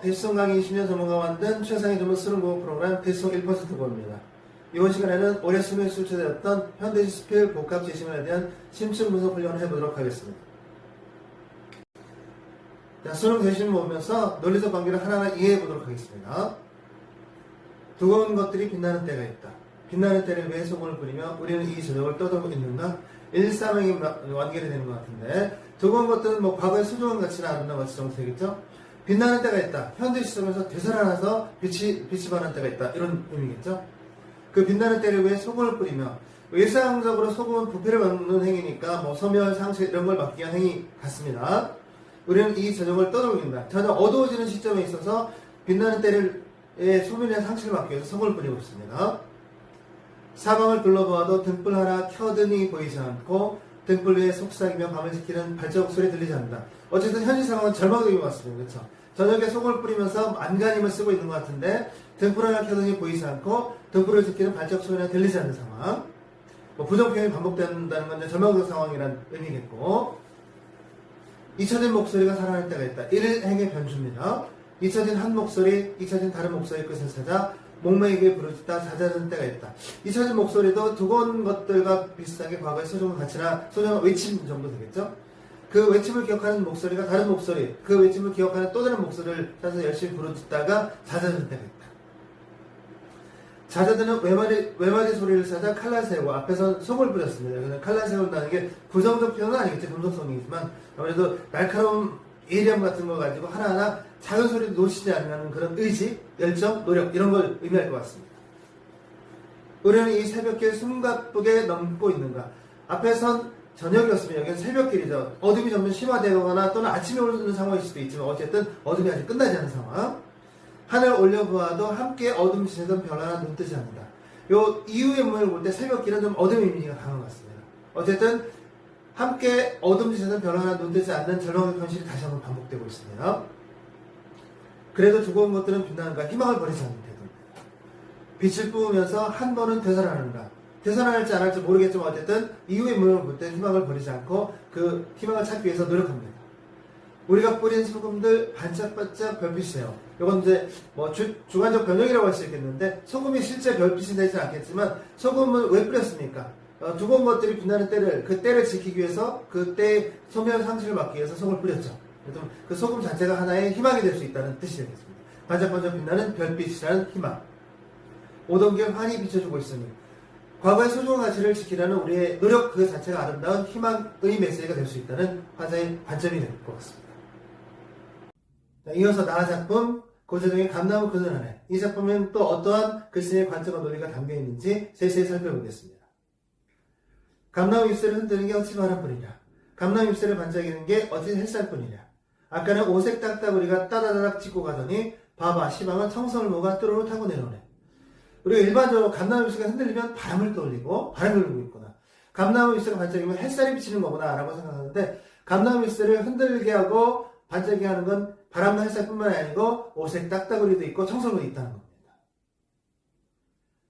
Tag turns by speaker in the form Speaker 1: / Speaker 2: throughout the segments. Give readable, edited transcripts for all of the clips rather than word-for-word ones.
Speaker 1: 대시송 강의 20년 전문가가 만든 최상의 전문 수능 공부 프로그램 대시송 1% 공부입니다. 이번 시간에는 올해 수능에 출제되었던 현대지수필 복합 제시문에 대한 심층 분석 훈련을 해보도록 하겠습니다. 자, 수능 대시문 보면서 논리적 관계를 하나하나 이해해보도록 하겠습니다. 두꺼운 것들이 빛나는 때가 있다. 빛나는 때를 왜 소문을 부리며 우리는 이 저녁을 떠들고 있는가? 1-3이 완결이 되는 것 같은데, 두꺼운 것들은 과거의 소중한 가치나 아름다운 가치 정도 되겠죠? 빛나는 때가 있다. 현대 시점에서 되살아나서 빛이 바라는 때가 있다. 이런 의미겠죠? 그 빛나는 때를 왜 소금을 뿌리며, 일상적으로 소금은 부패를 막는 행위니까 소멸, 상실 이런 걸 막기 위한 행위 같습니다. 우리는 이 저녁을 떠들고 있다. 저녁 어두워지는 시점에 있어서 빛나는 때를 소멸이나 상실을 막기 위해서 소금을 뿌리고 있습니다. 사방을 둘러보아도 등불 하나 켜드니 보이지 않고 등불 위에 속삭이며 밤을 지키는 발자국 소리 들리지 않는다. 어쨌든 현실 상황은 절망적인 것 같습니다. 그렇죠? 저녁에 소금을 뿌리면서 안간힘을 쓰고 있는 것 같은데 등불 하나 켜더니 보이지 않고 등불을 지키는 발자국 소리가 들리지 않는 상황. 부정표현이 반복된다는 건 절망적 상황이라는 의미겠고, 잊혀진 목소리가 살아날 때가 있다. 일행의 변주입니다. 잊혀진 한 목소리, 잊혀진 다른 목소리의 끝을 찾아 목매이게 부르짖다 잦아든 때가 있다. 잊혀진 목소리도 두꺼운 것들과 비슷하게 과거의 소중한 가치나 소중한 외침 정도 되겠죠? 그 외침을 기억하는 목소리가 다른 목소리, 그 외침을 기억하는 또 다른 목소리를 찾아서 열심히 부르짖다가 잦아든 때가 있다. 잦아드는 외마디 소리를 찾아 칼날 세우고, 앞에선 속을 뿌렸습니다. 그래서 칼날 세운다는 게 부정적 표현은 아니겠죠. 긍정성이지만 아무래도 날카로운 예리함 같은 거 가지고 하나하나 작은 소리도 놓치지 않는 그런 의지, 열정, 노력 이런 걸 의미할 것 같습니다. 우리는 이 새벽길 숨가쁘게 넘고 있는가? 앞에선 저녁이었으면 여기는 새벽길이죠. 어둠이 점점 심화되거나 또는 아침에 오는 상황일 수도 있지만 어쨌든 어둠이 아직 끝나지 않은 상황. 하늘 올려보아도 함께 어둠 지새던 별 하나 눈뜨지 않는다. 요 이후의 문을 볼 때 새벽길은 좀 어둠의 이미지가 강한 것 같습니다. 어쨌든 함께 어둠 지새던 별 하나 눈뜨지 않는 절망의 현실이 다시 한번 반복되고 있습니다. 그래도 두꺼운 것들은 빛나는가? 희망을 버리지 않는 태도. 빛을 뿜으면서 한 번은 되살아나는가? 되살아날지 안 할지 모르겠지만 어쨌든 이후의 문을 볼 때 희망을 버리지 않고 그 희망을 찾기 위해서 노력합니다. 우리가 뿌린 소금들 반짝반짝 별빛이에요. 이건 이제 주관적 변형이라고 할 수 있겠는데, 소금이 실제 별빛이 되지 않겠지만 소금은 왜 뿌렸습니까? 두꺼운 것들이 빛나는 때를, 그 때를 지키기 위해서 그 때의 소멸 상실을 막기 위해서 소금을 뿌렸죠. 그 소금 자체가 하나의 희망이 될 수 있다는 뜻이 되겠습니다. 반짝반짝 빛나는 별빛이라는 희망. 오던 길 환히 비춰주고 있으니 과거의 소중한 가치를 지키려는 우리의 노력 그 자체가 아름다운 희망의 메시지가 될 수 있다는 화자의 관점이 될 것 같습니다. 자, 이어서 나라 작품 고재정의 감나무 그늘 안에, 이 작품에는 또 어떠한 글쓰기의 관점과 논리가 담겨 있는지 세세히 살펴보겠습니다. 감나무 잎새를 흔드는 게 어찌 바람뿐이냐? 감나무 잎새를 반짝이는 게 어찌 햇살뿐이냐? 아까는 오색 딱따구리가 따다다닥 찍고 가더니 봐봐 시방은 청설모가 모가 뚜루루 타고 내려오네. 우리가 일반적으로 감나무 잎새가 흔들리면 바람을 떠올리고 바람을 불고 있구나, 감나무 잎새가 반짝이면 햇살이 비치는 거구나 라고 생각하는데, 감나무 잎새를 흔들게 하고 반짝이게 하는 건 바람과 햇살뿐만이 아니고 오색 딱따구리도 있고 청설모도 있다는 겁니다.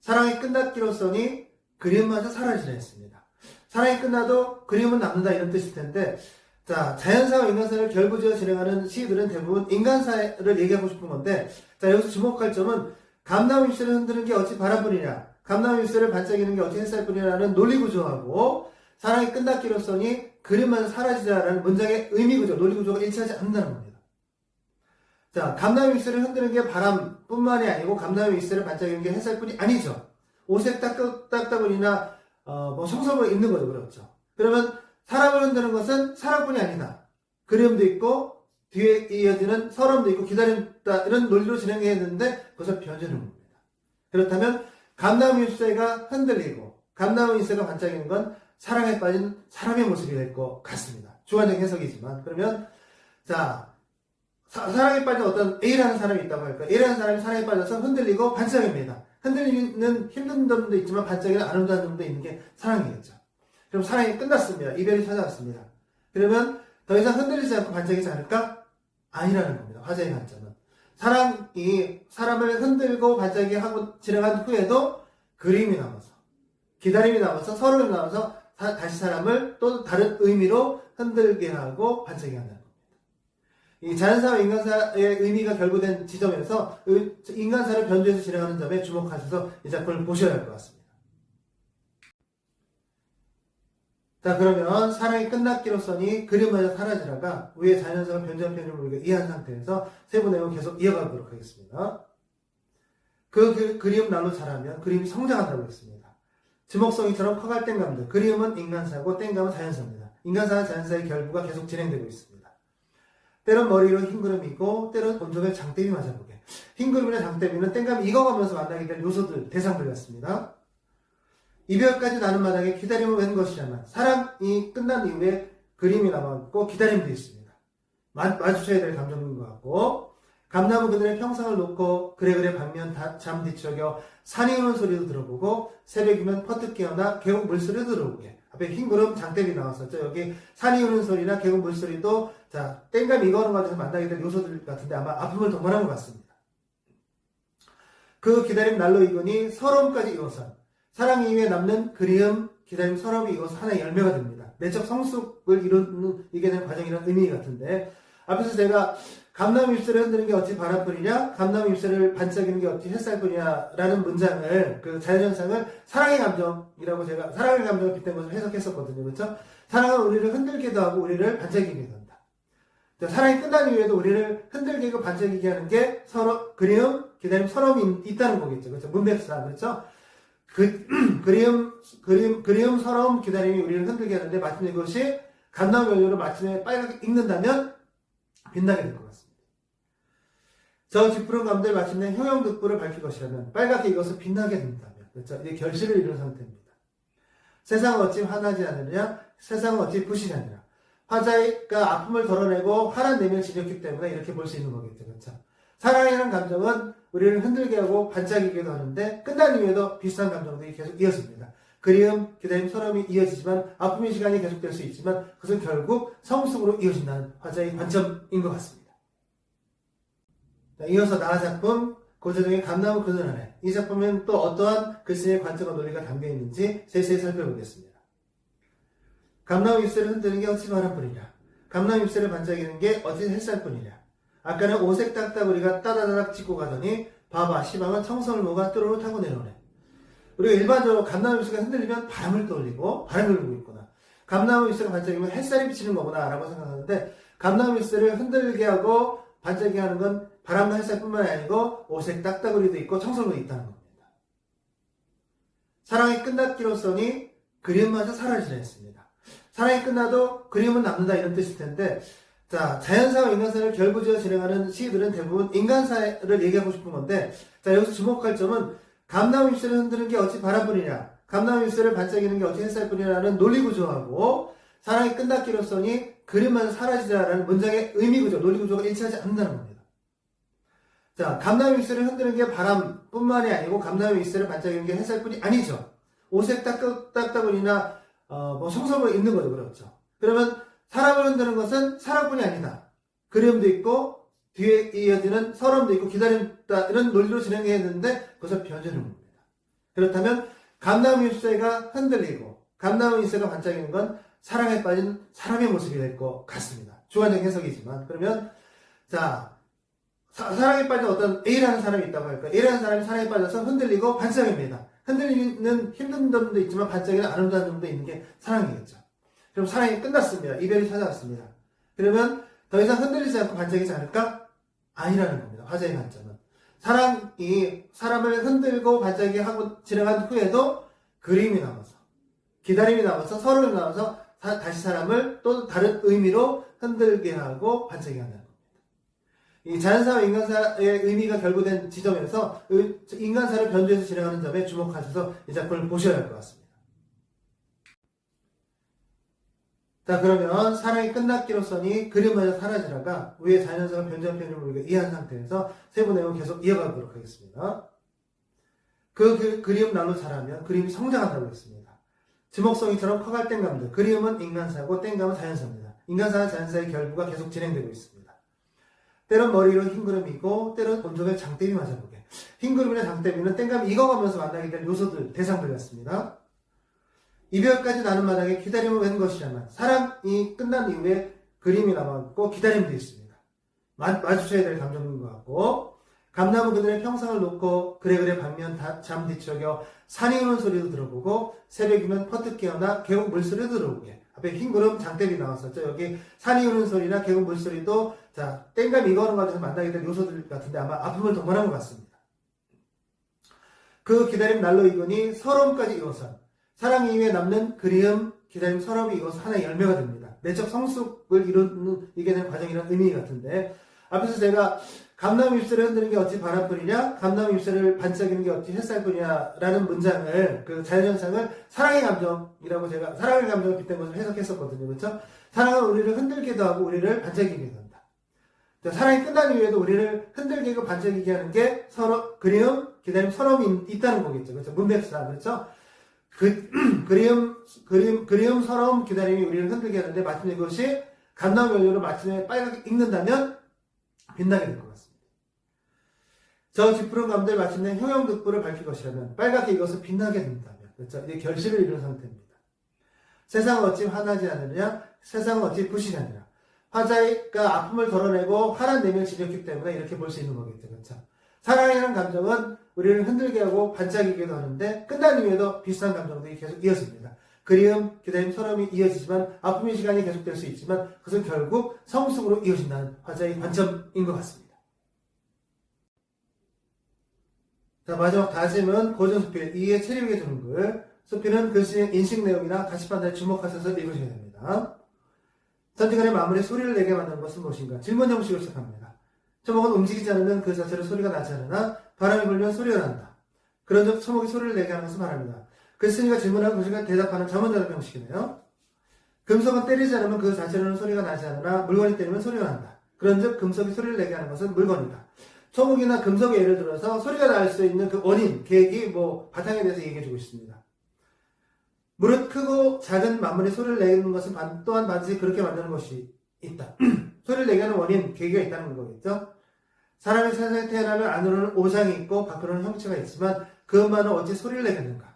Speaker 1: 사랑이 끝났기로써니 그림마저 사라지려 했습니다. 사랑이 끝나도 그림은 남는다 이런 뜻일 텐데, 자, 자연사와 인간사를 결부지어 진행하는 시들은 대부분 인간사를 얘기하고 싶은 건데, 자, 여기서 주목할 점은 감나무 잎새를 흔드는 게 어찌 바람뿐이냐, 감나무 잎새를 반짝이는 게 어찌 햇살뿐이냐라는 논리구조하고 사랑이 끝났기로써니 그림만 사라지자라는 문장의 의미구조, 논리구조가 일치하지 않는다는 겁니다. 자, 감나무 잎새를 흔드는 게 바람뿐만이 아니고 감나무 잎새를 반짝이는 게 햇살뿐이 아니죠. 오색 딱따구리나 청설모가 있는 거죠. 그렇죠. 그러면 사람을 흔드는 것은 사랑뿐이 아니다. 그림도 있고 뒤에 이어지는 서름도 있고 기다림다, 이런 논리로 진행해야 되는데 그것을 변주는 겁니다. 그렇다면 감나무 잎새가 흔들리고 감나무 잎새가 반짝이는 건 사랑에 빠진 사람의 모습이 될 것 같습니다. 주관적 해석이지만, 그러면 자, 사랑에 빠진 어떤 A라는 사람이 있다고 할까요? A라는 사람이 사랑에 빠져서 흔들리고 반짝입니다. 흔들리는 힘든 점도 있지만 반짝이는 아름다운 점도 있는 게 사랑이겠죠. 그럼 사랑이 끝났습니다. 이별이 찾아왔습니다. 그러면 더 이상 흔들리지 않고 반짝이지 않을까? 아니라는 겁니다. 화제의 관점은. 사랑이 사람을 흔들고 반짝이게 하고 진행한 후에도 그림이 남아서, 기다림이 남아서, 서름이 남아서 다시 사람을 또 다른 의미로 흔들게 하고 반짝이게 한다는 겁니다. 이 자연사와 인간사의 의미가 결부된 지점에서 인간사를 변주해서 진행하는 점에 주목하셔서 이 작품을 보셔야 할 것 같습니다. 자, 그러면 사랑이 끝났기로서니 그림마저 사라지라가 위에 자연사가 변주한 편을 우리가 이해한 상태에서 세부 내용 계속 이어가도록 하겠습니다. 그림 날로 자라면 그림이 성장한다고 했습니다. 주목성이처럼 커갈 땡감들. 그림은 인간사고 땡감은 자연사입니다. 인간사와 자연사의 결부가 계속 진행되고 있습니다. 때론 머리로 흰구름이고 때론 온종일 장대비 맞아보게. 흰구름이나 장대비는 땡감이 익어가면서 만나게 될 요소들, 대상들 같습니다. 이별까지 나는 마당에 기다림을 웬 것이라면 사랑이 끝난 이후에 그림이 남아있고 기다림도 있습니다. 마주쳐야 될 감정인 것 같고 감나무 그늘에 평상을 놓고 그래 반면 잠 뒤척여 산이 우는 소리도 들어보고 새벽이면 퍼뜩 깨어나 계곡 물소리도 들어보게. 앞에 흰구름 장대비 나왔었죠. 여기 산이 우는 소리나 계곡 물소리도 자 땡감 익어오는 과정에서 만나게 될 요소들 같은데 아마 아픔을 동반한 것 같습니다. 그 기다림 날로 익으니 서러움까지 익어서 사랑 이후에 남는 그리움, 기다림, 서러움이 이것은 하나의 열매가 됩니다. 내적 성숙을 이루게 되는 과정이라는 의미 같은데 앞에서 제가 감나무 잎새를 흔드는 게 어찌 바람뿐이냐, 감나무 잎새를 반짝이는 게 어찌 햇살뿐이냐라는 문장을 그 자연현상을 사랑의 감정이라고 제가 사랑의 감정을 빗댄 것을 해석했었거든요. 그렇죠? 사랑은 우리를 흔들기도 하고 우리를 반짝이기도 한다. 사랑이 끝난 이후에도 우리를 흔들게 하고 반짝이게 하는 게 그리움, 기다림, 서러움이 있다는 거겠죠. 그렇죠? 문맥상 그렇죠? 그리움, 서러움, 기다림이 우리를 흔들게 하는데 마침내 이것이 감나무 연료로 마침내 빨갛게 익는다면 빛나게 될 것 같습니다. 저 짙푸른 감들 마침내 효용득불을 밝힐 것이라면 빨갛게 익어서 빛나게 된다면 그렇죠? 이제 결실을 이룬 상태입니다. 세상은 어찌 화나지 않느냐? 세상은 어찌 부시지 않느냐? 화자가 아픔을 덜어내고 화난 내면을 지녔기 때문에 이렇게 볼 수 있는 거겠죠. 그렇죠? 사랑이라는 감정은 우리를 흔들게 하고 반짝이기도 하는데 끝난 이후에도 비슷한 감정들이 계속 이어집니다. 그리움, 기다림, 서러움이 이어지지만 아픔의 시간이 계속될 수 있지만 그것은 결국 성숙으로 이어진다는 화자의 관점인 것 같습니다. 자, 이어서 나아 작품 고재동의 감나무 그늘 아래. 이 작품은 또 어떠한 글쓰기의 관점과 논리가 담겨있는지 세세히 살펴보겠습니다. 감나무 잎새를 흔드는 게 어찌 바람뿐이냐. 감나무 잎새를 반짝이는 게 어찌 햇살뿐이냐. 아까는 오색 딱따구리가 따다다닥 찍고 가더니 봐봐 시방은 청설모가 뚜루루 타고 내려오네. 우리가 일반적으로 감나무 잎새가 흔들리면 바람을 떠올리고 바람이 불고 있구나. 감나무 잎새가 반짝이면 햇살이 비치는 거구나 라고 생각하는데 감나무 잎새를 흔들게 하고 반짝이게 하는 건 바람과 햇살뿐만 아니고 오색 딱따구리도 있고 청설모도 있다는 겁니다. 사랑이 끝났기로서니 그림마저 사라지려 했습니다. 사랑이 끝나도 그림은 남는다 이런 뜻일 텐데 자, 자연사와 인간사를 결부지어 진행하는 시들은 대부분 인간사를 얘기하고 싶은 건데 자, 여기서 주목할 점은 감나무 잎새를 흔드는 게 어찌 바람뿐이냐, 감나무 잎새를 반짝이는 게 어찌 햇살뿐이냐라는 논리구조하고 사랑이 끝났기로서니 그림만 사라지자라는 문장의 의미구조, 논리구조가 일치하지 않는다는 겁니다. 자, 감나무 잎새를 흔드는 게 바람뿐만이 아니고 감나무 잎새를 반짝이는 게 햇살뿐이 아니죠. 오색 딱따구리나 성설모 있는 거죠. 그렇죠. 그러면 사랑을 흔드는 것은 사랑뿐이 아니다. 그리움도 있고 뒤에 이어지는 서러움도 있고 기다림다 이런 논리로 진행해야 되는데 그것을 변주는 겁니다. 그렇다면 감나무 잎새가 흔들리고 감나무 잎새가 반짝이는 건 사랑에 빠진 사람의 모습이 될 것 같습니다. 주관적 해석이지만 그러면 자 사랑에 빠진 어떤 A라는 사람이 있다고 할까요? A라는 사람이 사랑에 빠져서 흔들리고 반짝입니다. 흔들리는 힘든 점도 있지만 반짝이는 아름다운 점도 있는 게 사랑이겠죠. 그럼 사랑이 끝났습니다. 이별이 찾아왔습니다. 그러면 더 이상 흔들리지 않고 반짝이지 않을까? 아니라는 겁니다. 화자의 관점은. 사랑이 사람을 흔들고 반짝이게 하고 진행한 후에도 그림이 남아서 기다림이 남아서 서로이 남아서 다시 사람을 또 다른 의미로 흔들게 하고 반짝이게 한다는 겁니다. 이 자연사와 인간사의 의미가 결부된 지점에서 인간사를 변주해서 진행하는 점에 주목하셔서 이 작품을 보셔야 할 것 같습니다. 자, 그러면 사랑이 끝났기로서니 그림마저 사라지라가 위에 자연사가 변주한 편을 우리가 이해한 상태에서 세부 내용 계속 이어가도록 하겠습니다. 그리움 날로 자라면 그림이 성장한다고 했습니다. 주목성이처럼 커갈 땡감들. 그리움은 인간사고 땡감은 자연사입니다. 인간사와 자연사의 결부가 계속 진행되고 있습니다. 때론 머리로 흰구름이고 때론 온종일 장대비 맞아보게. 흰구름이나 장대비는 땡감이 익어가면서 만나게 될 요소들, 대상들 같습니다. 이별까지 나는 마당에 기다림을 웬 것이라면 사랑이 끝난 이후에 그림이 남아있고 기다림도 있습니다. 마주쳐야 될 감정인 것 같고, 감나무 그늘에 평상을 놓고 그래 반면 잠 뒤척여 산이 우는 소리도 들어보고 새벽이면 퍼뜩 깨어나 계곡 물소리도 들어보게. 앞에 흰구름 장대비 나왔었죠. 여기 산이 우는 소리나 계곡 물소리도 자 땡감 이거는 가지고 만나게 될 요소들 같은데 아마 아픔을 동반한 것 같습니다. 그 기다림 날로 익으니 서러움까지 이어서 사랑 이후에 남는 그리움, 기다림, 서러움이 이어서 하나의 열매가 됩니다. 내적 성숙을 이게 된 과정이라는 의미 같은데 앞에서 제가 감나무 잎새를 흔드는 게 어찌 바람뿐이냐, 감나무 잎새를 반짝이는 게 어찌 햇살뿐이냐라는 문장을 그 자연현상을 사랑의 감정이라고 제가 사랑의 감정을 빗댄 것을 해석했었거든요. 그렇죠? 사랑은 우리를 흔들기도 하고 우리를 반짝이게 한다. 사랑이 끝난 이후에도 우리를 흔들게 하고 반짝이게 하는 게 서로 그리움, 기다림, 서러움이 있다는 거겠죠. 그렇죠? 문맥상 그렇죠? 그리움, 서러움, 기다림이 우리를 흔들게 하는데 마침내 그것이 감나무 연료로 마침내 빨갛게 익는다면 빛나게 될 것 같습니다. 저 짙푸른 감들 마침내 형형득불을 밝힐 것이라면 빨갛게 익어서 빛나게 된다면 그렇죠? 이제 결실을 이룬 상태입니다. 세상은 어찌 화나지 않느냐? 세상은 어찌 부실이 아니라 화자가 아픔을 덜어내고 화난 내면을 지녔기 때문에 이렇게 볼 수 있는 거겠죠. 그렇죠? 사랑이라는 감정은 우리를 흔들게 하고 반짝이기도 하는데 끝난 이후에도 비슷한 감정들이 계속 이어집니다. 그리움, 기다림, 서러움이 이어지지만 아픔의 시간이 계속될 수 있지만 그것은 결국 성숙으로 이어진다는 화자의 관점인 것 같습니다. 자, 마지막 다짐은 고전수필 2의 체력에 두는 글. 수필은 글씨의 인식 내용이나 가시판단에 주목하셔서 읽으셔야 됩니다. 선지간의 마무리에 소리를 내게 만드는 것은 무엇인가? 질문 형식으로 시작합니다. 초목은 움직이지 않으면 그 자체로 소리가 나지 않으나 바람이 불면 소리가 난다. 그런즉 초목이 소리를 내게 하는 것은 바람이다. 글쓴이가 질문하고 글씨가 대답하는 자문자답 형식이네요. 금속은 때리지 않으면 그 자체로는 소리가 나지 않으나 물건이 때리면 소리가 난다. 그런즉 금속이 소리를 내게 하는 것은 물건이다. 초목이나 금속의 예를 들어서 소리가 날 수 있는 그 원인, 계획이 바탕에 대해서 얘기해주고 있습니다. 무릇 크고 작은 만물이 소리를 내는 것은 또한 반드시 그렇게 만드는 것이 있다. 소리를 내게 하는 원인, 계기가 있다는 거겠죠. 사람이 세상에 태어나면 안으로는 오장이 있고 밖으로는 형체가 있지만 그 음반은 어찌 소리를 내겠는가?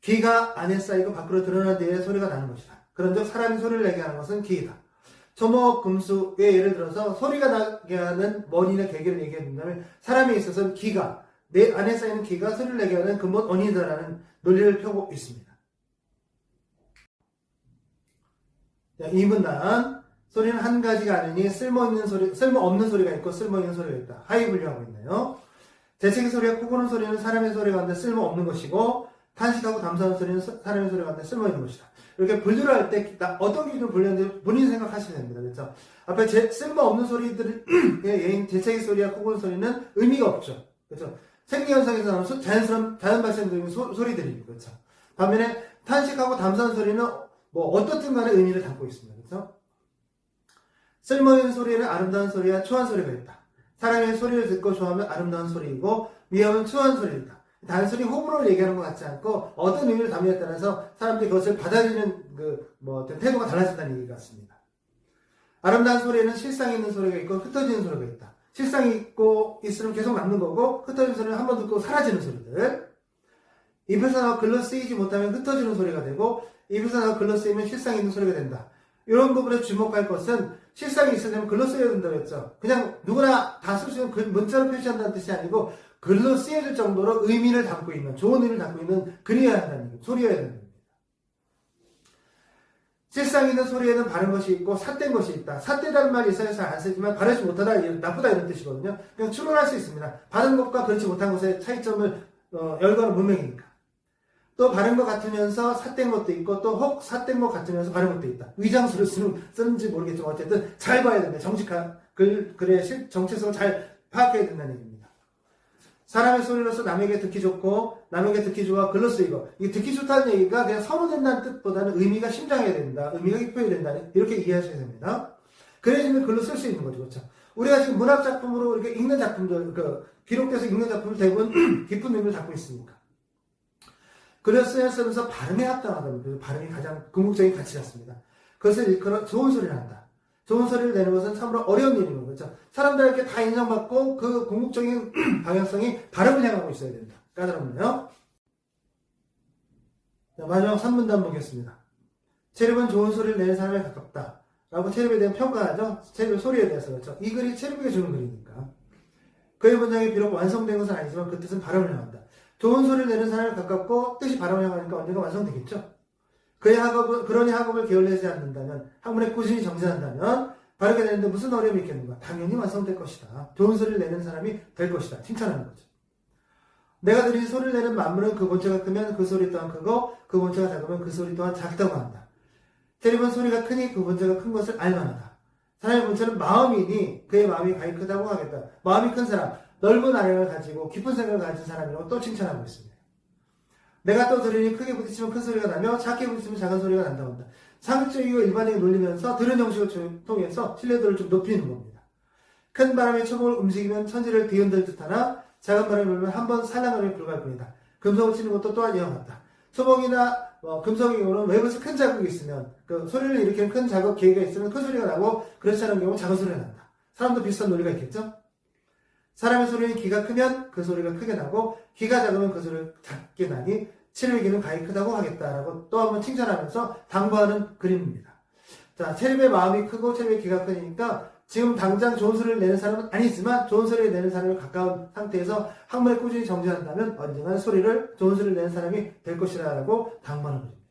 Speaker 1: 귀가 안에 쌓이고 밖으로 드러난 뒤에 소리가 나는 것이다. 그런즉 사람이 소리를 내게 하는 것은 귀이다. 초목, 금수의 예를 들어서 소리가 나게 하는 원인의 계기를 얘기해 준다면 사람에 있어서는 귀가, 내 안에 쌓이는 귀가 소리를 내게 하는 근본 원인이다라는 논리를 펴고 있습니다. 자, 이 문단 소리는 한 가지가 아니니 쓸모없는 소리가 있고 쓸모있는 소리가 있다. 하위 분류하고 있네요. 재채기 소리와 코 고는 소리는 사람의 소리가 한데 쓸모없는 것이고 탄식하고 담소하는 소리는 사람의 소리가 한데 쓸모있는 것이다. 이렇게 분류를 할 때 어떤 기준으로 분류하는지 본인이 생각하시면 됩니다. 그렇죠? 앞에 쓸모없는 소리들의 예인 재채기 소리와 코 고는 소리는 의미가 없죠. 그렇죠? 생리현상에서 나오는 자연스러운 자연 발생적인 소리들이고 그렇죠? 반면에 탄식하고 담소하는 소리는 어떻든 간에 의미를 담고 있습니다. 그렇죠? 쓸모있는 소리는 아름다운 소리와 추한 소리가 있다. 사람이 소리를 듣고 좋아하면 아름다운 소리이고 미워하면 추한 소리이다. 단순히 호불호를 얘기하는 것 같지 않고 어떤 의미를 담느냐에 따라서 사람들이 그것을 받아들이는 어떤 태도가 달라진다는 얘기 같습니다. 아름다운 소리에는 실상이 있는 소리가 있고 흩어지는 소리가 있다. 실상이 있고 있으면 계속 남는 거고 흩어지는 소리는 한 번 듣고 사라지는 소리들. 입에서 나와 글로 쓰이지 못하면 흩어지는 소리가 되고 입에서 나와 글로 쓰이면 실상이 있는 소리가 된다. 이런 부분에 주목할 것은 실상이 있으려면 글로 쓰여야 된다고 했죠. 그냥 누구나 다 쓸 수 있는 문자로 표시한다는 뜻이 아니고 글로 쓰여질 정도로 의미를 담고 있는, 좋은 의미를 담고 있는 글이어야 한다는 얘기, 소리여야 된다는 겁니다. 실상 있는 소리에는 바른 것이 있고 삿된 것이 있다. 삿되다는 말이 있어야 잘 안 쓰지만 바르지 못하다, 나쁘다 이런 뜻이거든요. 그냥 추론할 수 있습니다. 바른 것과 그렇지 못한 것의 차이점을 열거하는 문맥이니까. 또 바른 것 같으면서 삿된 것도 있고 또 혹 삿된 것 같으면서 바른 것도 있다. 위장수를 쓰는지 모르겠지만 어쨌든 잘 봐야 됩니다. 정직한 글의 정체성을 잘 파악해야 된다는 얘기입니다. 사람의 소리로서 남에게 듣기 좋고 남에게 듣기 좋아 글로 쓰이고 이 듣기 좋다는 얘기가 그냥 선호된다는 뜻보다는 의미가 심장해야 된다. 의미가 깊어야 된다. 이렇게 이해하셔야 됩니다. 그래야지만 글로 쓸 수 있는 거죠. 그렇죠? 우리가 지금 문학작품으로 이렇게 읽는 작품들, 기록돼서 읽는 작품을 대부분 깊은 의미를 담고 있으니까. 글을 쓰면서 발음에 합당하다는 발음이 가장 궁극적인 가치 같습니다. 그것을 일컬어 좋은 소리를 한다. 좋은 소리를 내는 것은 참으로 어려운 일인 거죠. 사람들에게 다 인정받고 그 궁극적인 방향성이 발음을 향하고 있어야 된다. 까다롭네요. 자, 마지막 3문단 보겠습니다. 체력은 좋은 소리를 내는 사람에 가깝다. 라고 체르비에 대한 평가하죠. 체르비 소리에 대해서. 그렇죠. 이 글이 체르비가 주는 글이니까. 그의 문장이 비록 완성된 것은 아니지만 그 뜻은 바람을 향한다. 좋은 소리를 내는 사람에 가깝고 뜻이 바람을 향하니까 언젠가 완성되겠죠. 그러니 학업을 게을리하지 않는다면, 학문에 꾸준히 정진한다면 바르게 되는데 무슨 어려움이 있겠는가? 당연히 완성될 것이다. 좋은 소리를 내는 사람이 될 것이다. 칭찬하는 거죠. 내가 들이 소리를 내는 만물은 그 본체가 크면 그 소리 또한 크고 그 본체가 작으면 그 소리 또한 작다고 한다. 테립은 소리가 크니 그 본체가 큰 것을 알만하다. 사람의 본체는 마음이니 그의 마음이 가히 크다고 하겠다. 마음이 큰 사람, 넓은 아량을 가지고 깊은 생각을 가진 사람이라고 또 칭찬하고 있습니다. 내가 또 들으니 크게 부딪히면 큰 소리가 나며 작게 부딪히면 작은 소리가 난다고 한다. 상식적이고 일반적인 논리면서 들은 형식을 통해서 신뢰도를 좀 높이는 겁니다. 큰 바람이 초목을 움직이면 천지를 뒤흔들 듯하나 작은 바람이 불면 한번 살랑거림에 불과할 뿐이다. 금속을 치는 것도 또한 이와 같다. 초목이나 금속의 경우는 외부에서 큰 자극이 있으면 그 소리를 일으키는 큰 자극 계기가 있으면 큰 소리가 나고 그렇지 않은 경우 작은 소리가 난다. 사람도 비슷한 논리가 있겠죠? 사람의 소리는 귀가 크면 그 소리가 크게 나고 귀가 작으면 그 소리가 작게 나니 체르비의 귀는 가히 크다고 하겠다라고 또 한번 칭찬하면서 당부하는 그림입니다. 자, 체르비의 마음이 크고 체르비의 귀가 크니까 지금 당장 좋은 소리를 내는 사람은 아니지만 좋은 소리를 내는 사람에 가까운 상태에서 학문에 꾸준히 정진한다면 언젠가는 좋은 소리를 내는 사람이 될 것이라고 당부하는 것입니다.